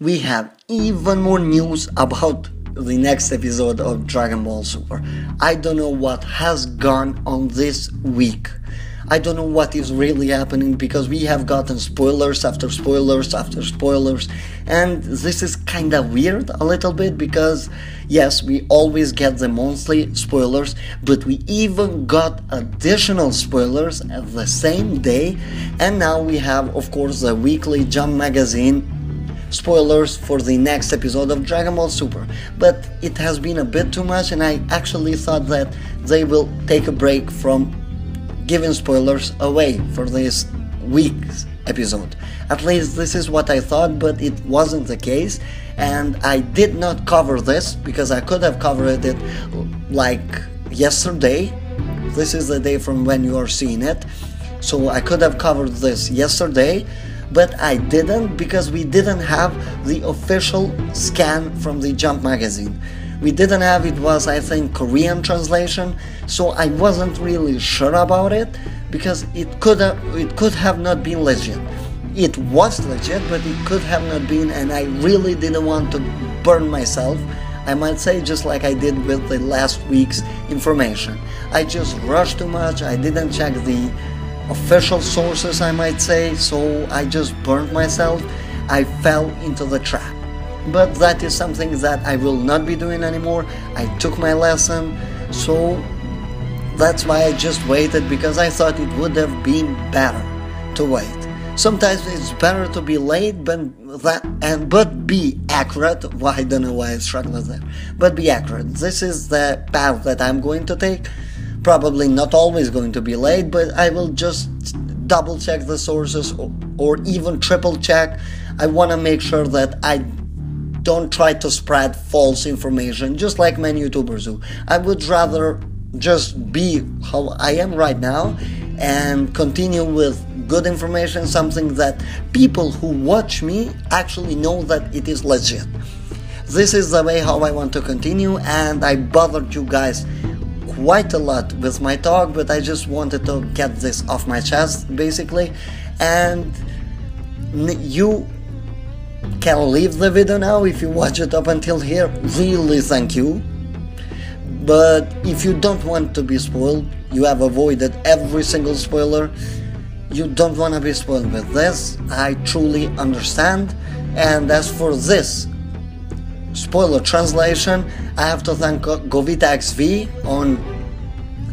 we have even more news about the next episode of Dragon Ball Super. I don't know what has gone on this week. I don't know what is really happening because we have gotten spoilers after spoilers after spoilers, and this is kinda weird a little bit because yes, we always get the monthly spoilers, but we even got additional spoilers at the same day, and now we have, of course, the Weekly Jump magazine spoilers for the next episode of Dragon Ball Super. But it has been a bit too much, and I actually thought that they will take a break from giving spoilers away for this week's episode. At least this is what I thought, but it wasn't the case, and I did not cover this because I could have covered it like yesterday. This is the day from when you are seeing it, so I could have covered this yesterday, but I didn't because we didn't have the official scan from the Jump magazine. We didn't have it, was I think Korean translation, so I wasn't really sure about it because it could have not been legit. It was legit, but it could have not been, and I really didn't want to burn myself, I might say, just like I did with the last week's information. I just rushed too much, I didn't check the official sources, I might say, so I just burned myself. I fell into the trap. But that is something that I will not be doing anymore. I took my lesson, so that's why I just waited, because I thought it would have been better to wait. Sometimes it's better to be late but be accurate. Well, I don't know why I struggled there, but be accurate. This is the path that I'm going to take. Probably not always going to be late, but I will just double check the sources or even triple check. I want to make sure that I don't try to spread false information just like many YouTubers do. I would rather just be how I am right now and continue with good information, something that people who watch me actually know that it is legit. This is the way how I want to continue, and I bothered you guys quite a lot with my talk, but I just wanted to get this off my chest basically. And you can leave the video now if you watch it up until here. Really thank you. But if you don't want to be spoiled, you have avoided every single spoiler, you don't want to be spoiled with this, I truly understand. And as for this spoiler translation, I have to thank GovitaXV on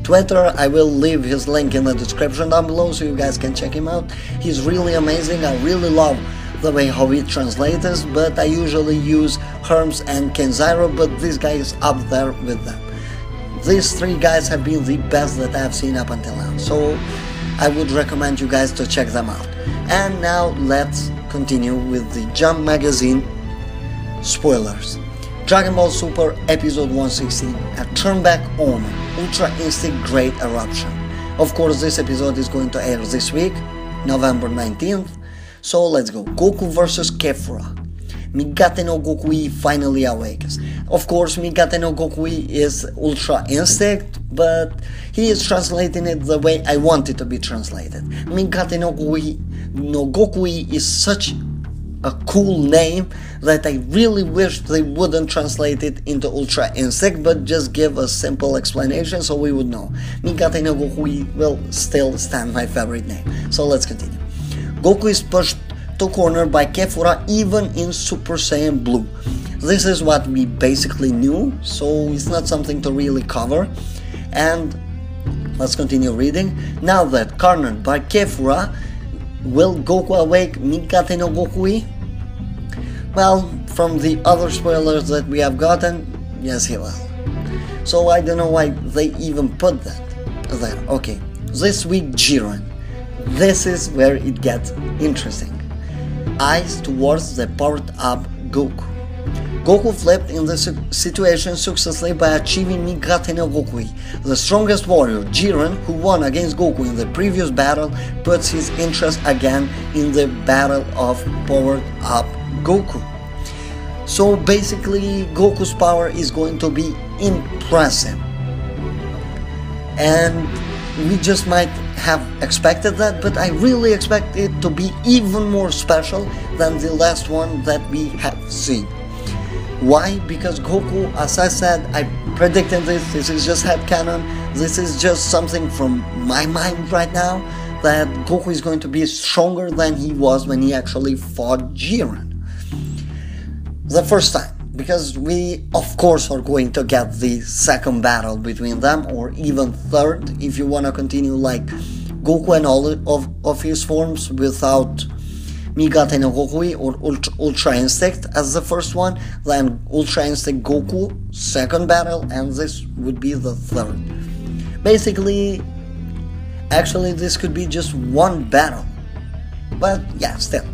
Twitter. I will leave his link in the description down below so you guys can check him out. He's really amazing. I really love the way how he translates, but I usually use Herms and Kenzairo, but this guy is up there with them. These three guys have been the best that I have seen up until now, so I would recommend you guys to check them out. And now let's continue with the Jump magazine spoilers. Dragon Ball Super episode 116, a turn back on Ultra Instinct Great Eruption. Of course, this episode is going to air this week, November 19th. So let's go. Goku versus Kefla. Migate no Gokui finally awakens. Of course, Migate no Gokui is Ultra Instinct, but he is translating it the way I want it to be translated. Migate no Gokui is such a cool name that I really wish they wouldn't translate it into Ultra Instinct, but just give a simple explanation so we would know. Migate no Gokui will still stand my favorite name. So let's continue. Goku is pushed to corner by Kefla even in Super Saiyan Blue. This is what we basically knew, so it's not something to really cover. And let's continue reading. Now that cornered by Kefla, will Goku awake Migate no Gokui? Well, from the other spoilers that we have gotten, yes he will. So I don't know why they even put that there. Okay, this week Jiren. This is where it gets interesting. Eyes towards the powered up Goku. Goku flipped in the situation successfully by achieving Migate no Gokui. The strongest warrior, Jiren, who won against Goku in the previous battle, puts his interest again in the battle of powered up Goku. So basically Goku's power is going to be impressive. And we just might have expected that, but I really expect it to be even more special than the last one that we have seen. Why? Because Goku, as I said, I predicted this is just headcanon, this is just something from my mind right now, that Goku is going to be stronger than he was when he actually fought Jiren. The first time. Because we, of course, are going to get the second battle between them, or even third, if you want to continue like Goku and all of his forms without Migata no Gokui or Ultra Instinct as the first one, then Ultra Instinct Goku, second battle, and this would be the third. Basically, actually this could be just one battle, but yeah, still.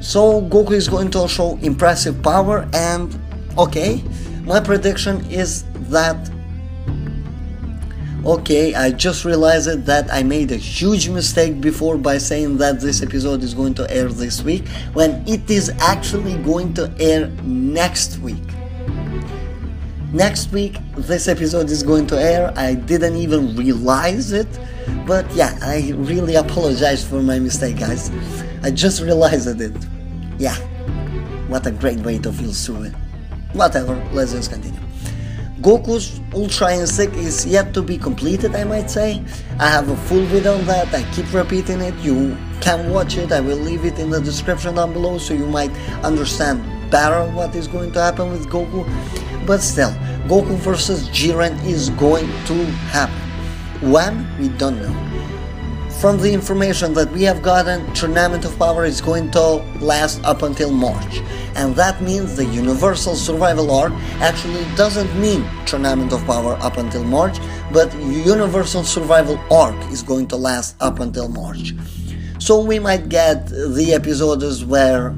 So Goku is going to show impressive power, and okay, my prediction is that, okay, I just realized that I made a huge mistake before by saying that this episode is going to air this week, when it is actually going to air next week. Next week this episode is going to air. I didn't even realize it, but yeah, I really apologize for my mistake, guys. I just realized it. Yeah, what a great way to feel through it. Whatever, let's just continue. Goku's Ultra Instinct is yet to be completed, I might say. I have a full video on that, I keep repeating it, you can watch it, I will leave it in the description down below so you might understand better what is going to happen with Goku. But still, Goku versus Jiren is going to happen. When? We don't know. From the information that we have gotten, Tournament of Power is going to last up until March. And that means the Universal Survival Arc actually doesn't mean Tournament of Power up until March, but Universal Survival Arc is going to last up until March. So we might get the episodes where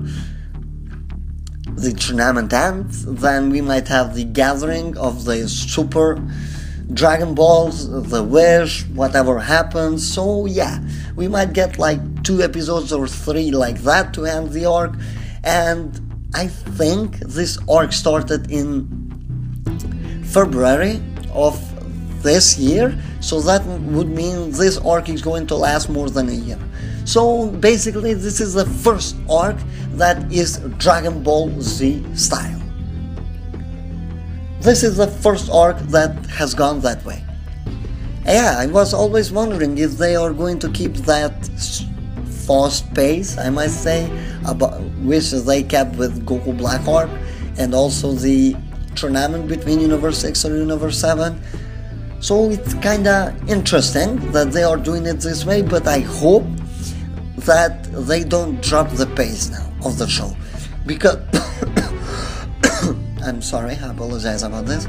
the tournament ends, then we might have the gathering of the Super Dragon Balls, the Wish, whatever happens. So yeah, we might get like 2 episodes or 3 like that to end the arc. And I think this arc started in February of this year, so that would mean this arc is going to last more than a year. So basically this is the first arc that is Dragon Ball Z style. This is the first arc that has gone that way. Yeah, I was always wondering if they are going to keep that fast pace, I might say, which they kept with Goku Black Arc, and also the tournament between Universe 6 or Universe 7. So it's kinda interesting that they are doing it this way, but I hope that they don't drop the pace now of the show. Because I'm sorry, I apologize about this.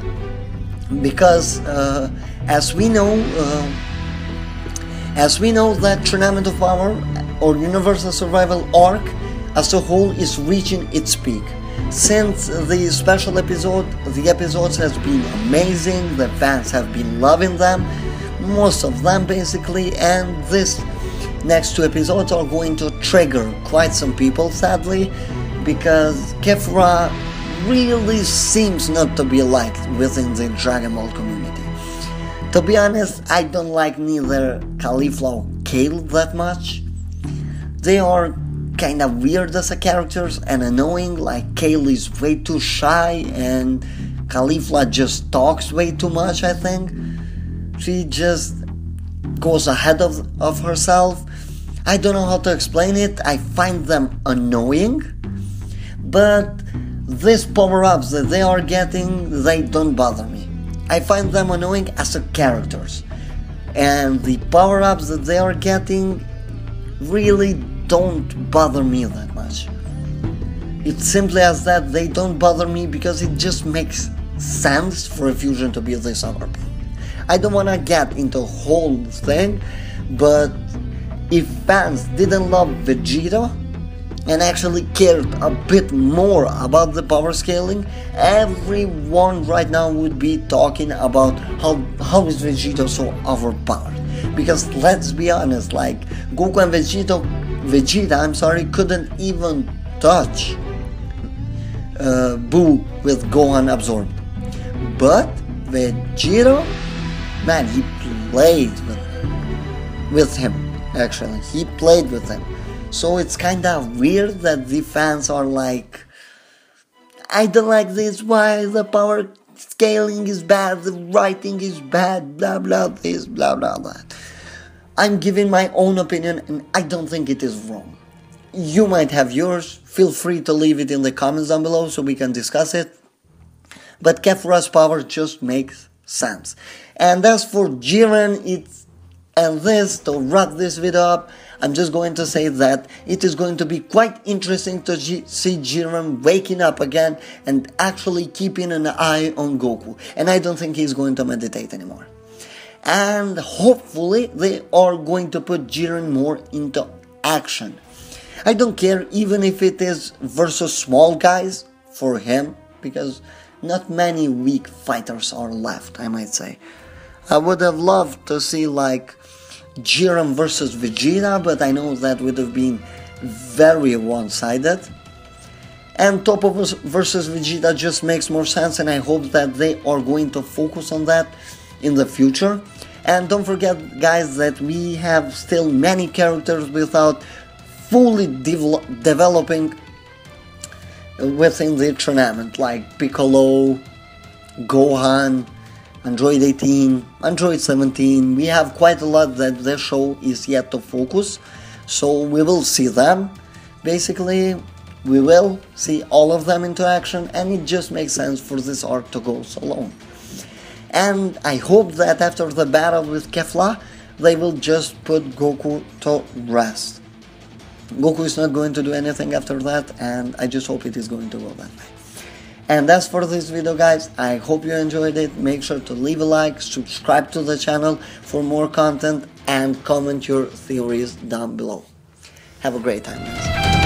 Because as we know that Tournament of Power or Universal Survival Arc as a whole is reaching its peak. Since the special episode, the episodes has been amazing, the fans have been loving them, most of them basically, and this next 2 episodes are going to trigger quite some people, sadly, because Kefla really seems not to be liked within the Dragon Ball community. To be honest, I don't like neither Kefla or Kale that much. They are kinda weird as a characters and annoying, like Kale is way too shy and Kefla just talks way too much, I think. She just goes ahead of herself. I don't know how to explain it, I find them annoying, but these power-ups that they are getting, they don't bother me. I find them annoying as a characters, and the power-ups that they are getting really don't bother me that much. It's simply as that they don't bother me because it just makes sense for a fusion to be this overpowered. I don't wanna get into the whole thing, but if fans didn't love Vegeta and actually cared a bit more about the power scaling, everyone right now would be talking about how is Vegeta so overpowered. Because let's be honest, like Goku and Vegeta, couldn't even touch Buu with Gohan absorbed. But Vegeta, man, he played with with him, actually. He played with him. So it's kind of weird that the fans are like, I don't like this, why the power scaling is bad, the writing is bad, blah blah this, blah blah that. I'm giving my own opinion and I don't think it is wrong. You might have yours, feel free to leave it in the comments down below so we can discuss it. But Kefla's power just makes sense. And as for Jiren, to wrap this video up, I'm just going to say that it is going to be quite interesting to see Jiren waking up again and actually keeping an eye on Goku. And I don't think he's going to meditate anymore. And hopefully they are going to put Jiren more into action. I don't care even if it is versus small guys for him, because not many weak fighters are left, I might say. I would have loved to see like Jiren versus Vegeta, but I know that would have been very one-sided. And Toppo versus Vegeta just makes more sense, and I hope that they are going to focus on that in the future. And don't forget, guys, that we have still many characters without fully developing within the tournament, like Piccolo, Gohan, Android 18, Android 17. We have quite a lot that the show is yet to focus, so we will see them. Basically, we will see all of them into action, and it just makes sense for this arc to go so long. And I hope that after the battle with Kefla, they will just put Goku to rest. Goku is not going to do anything after that, and I just hope it is going to go that way. And as for this video, guys, I hope you enjoyed it. Make sure to leave a like, subscribe to the channel for more content, and comment your theories down below. Have a great time, guys.